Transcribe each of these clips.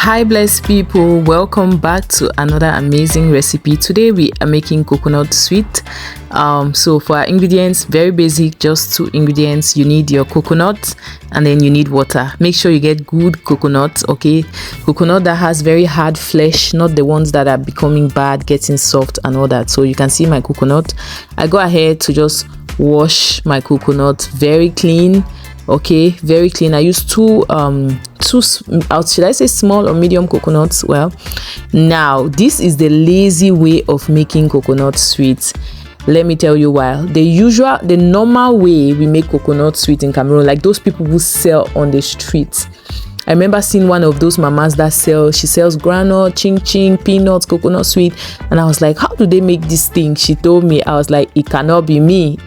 Hi blessed people, welcome back to another amazing recipe. Today we are making coconut sweet. So for our ingredients, very basic, just 2 ingredients. You need your coconut and then you need water. Make sure you get good coconut, okay? Coconut that has very hard flesh, not the ones that are becoming bad, getting soft and all that. So you can see my coconut. I go ahead to just wash my coconut very clean. Okay, very clean. I use two should I say small or medium coconuts? Well, now this is the lazy way of making coconut sweet. Let me tell you why. The normal way we make coconut sweet in Cameroon, like those people who sell on the streets. I remember seeing one of those mamas that she sells granola, ching ching, peanuts, coconut sweet, and I was like, how do they make this thing? She told me. I was like, it cannot be me.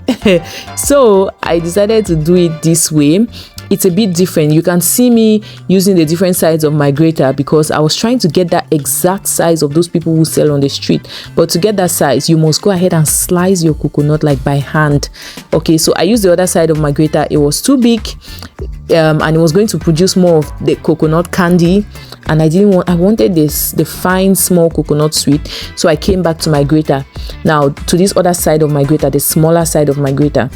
So I decided to do it this way. It's a bit different. You can see me using the different sides of my grater because I was trying to get that exact size of those people who sell on the street. But to get that size, you must go ahead and slice your coconut like by hand. Okay, so I used the other side of my grater. It was too big. And it was going to produce more of the coconut candy, and I wanted the fine small coconut sweet. So I came back to my grater, now to this other side of my grater, the smaller side of my grater.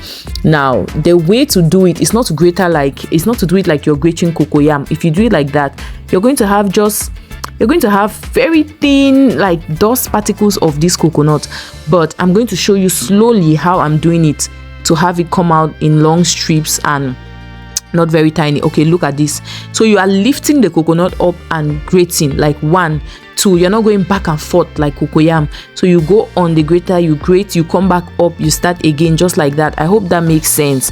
Now the way to do it is not to do it like you're grating cocoyam. If you do it like that, you're going to have very thin like dust particles of this coconut. But I'm going to show you slowly how I'm doing it to have it come out in long strips and not very tiny. Okay, look at this. So you are lifting the coconut up and grating like 1, 2. You're not going back and forth like cocoyam. So you go on the grater, you grate, you come back up, you start again, just like that. I hope that makes sense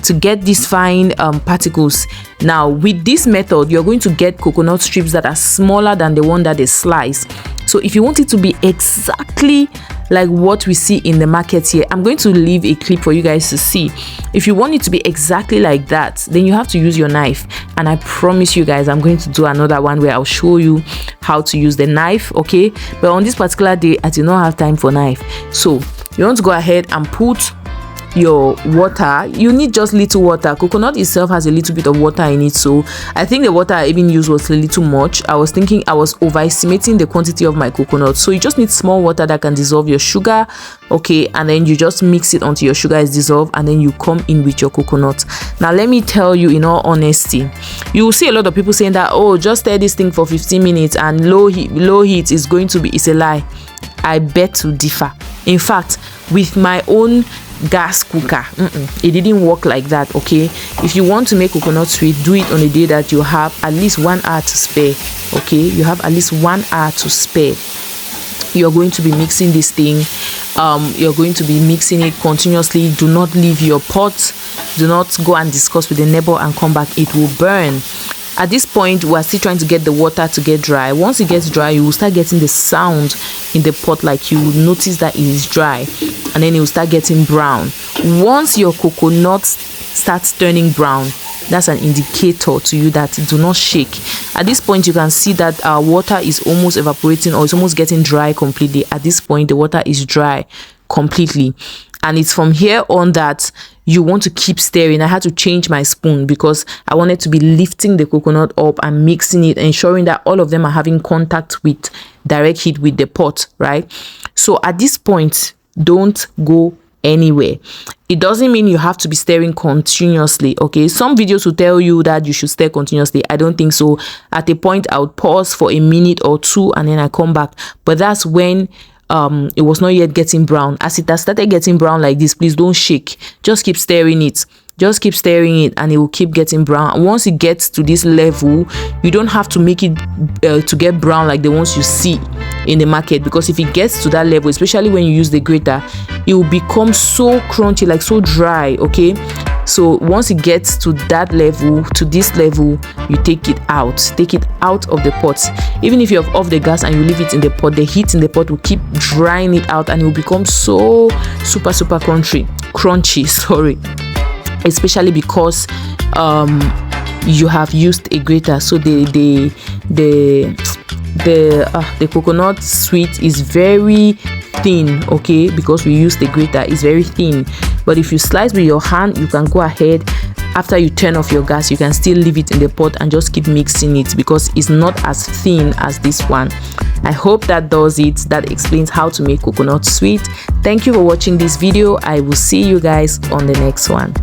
to get these fine particles. Now with this method, you're going to get coconut strips that are smaller than the one that they slice. So if you want it to be exactly like what we see in the market here, I'm going to leave a clip for you guys to see. If you want it to be exactly like that, then you have to use your knife, and I promise you guys I'm going to do another one where I'll show you how to use the knife. Okay, but on this particular day I did not have time for knife. So you want to go ahead and put your water. You need just little water. Coconut itself has a little bit of water in it, so I think the water I even used was a little much. I was thinking I was overestimating the quantity of my coconut. So you just need small water that can dissolve your sugar, okay, and then you just mix it until your sugar is dissolved, and then you come in with your coconut. Now let me tell you, in all honesty, you will see a lot of people saying that, oh, just stir this thing for 15 minutes and low heat is going to be. It's a lie. I beg to differ. In fact, with my own gas cooker, it didn't work like that. Okay, if you want to make coconut sweet, do it on a day that you have at least 1 hour to spare. Okay, you have at least 1 hour to spare. You're going to be mixing this thing. You're going to be mixing it continuously. Do not leave your pot. Do not go and discuss with the neighbor and come back. It will burn. At this point, we're still trying to get the water to get dry. Once it gets dry, you will start getting the sound in the pot, like you will notice that it is dry, and then it will start getting brown. Once your coconut starts turning brown, that's an indicator to you that do not shake. At this point, you can see that our water is almost evaporating, or it's almost getting dry completely. At this point, the water is dry completely, and it's from here on that you want to keep stirring. I had to change my spoon because I wanted to be lifting the coconut up and mixing it, ensuring that all of them are having contact with direct heat with the pot, right? So at this point, don't go anywhere. It doesn't mean you have to be stirring continuously. Okay, some videos will tell you that you should stir continuously. I don't think so. At a point, I would pause for a minute or 2 and then I come back, but that's when it was not yet getting brown. As it has started getting brown like this, please don't shake. Just keep stirring it. Just keep stirring it and it will keep getting brown. And once it gets to this level, you don't have to make it to get brown like the ones you see in the market, because if it gets to that level, especially when you use the grater, it will become so crunchy, like so dry. Okay, so once it gets to that level, to this level, you take it out of the pot. Even if you're off the gas and you leave it in the pot, the heat in the pot will keep drying it out and it will become so super crunchy, sorry, especially because you have used a grater. So the coconut sweet is very thin, okay, because we use the grater. It's very thin, but if you slice with your hand, you can go ahead after you turn off your gas, you can still leave it in the pot and just keep mixing it because it's not as thin as this one. I hope that does it. That explains how to make coconut sweet. Thank you for watching this video. I will see you guys on the next one.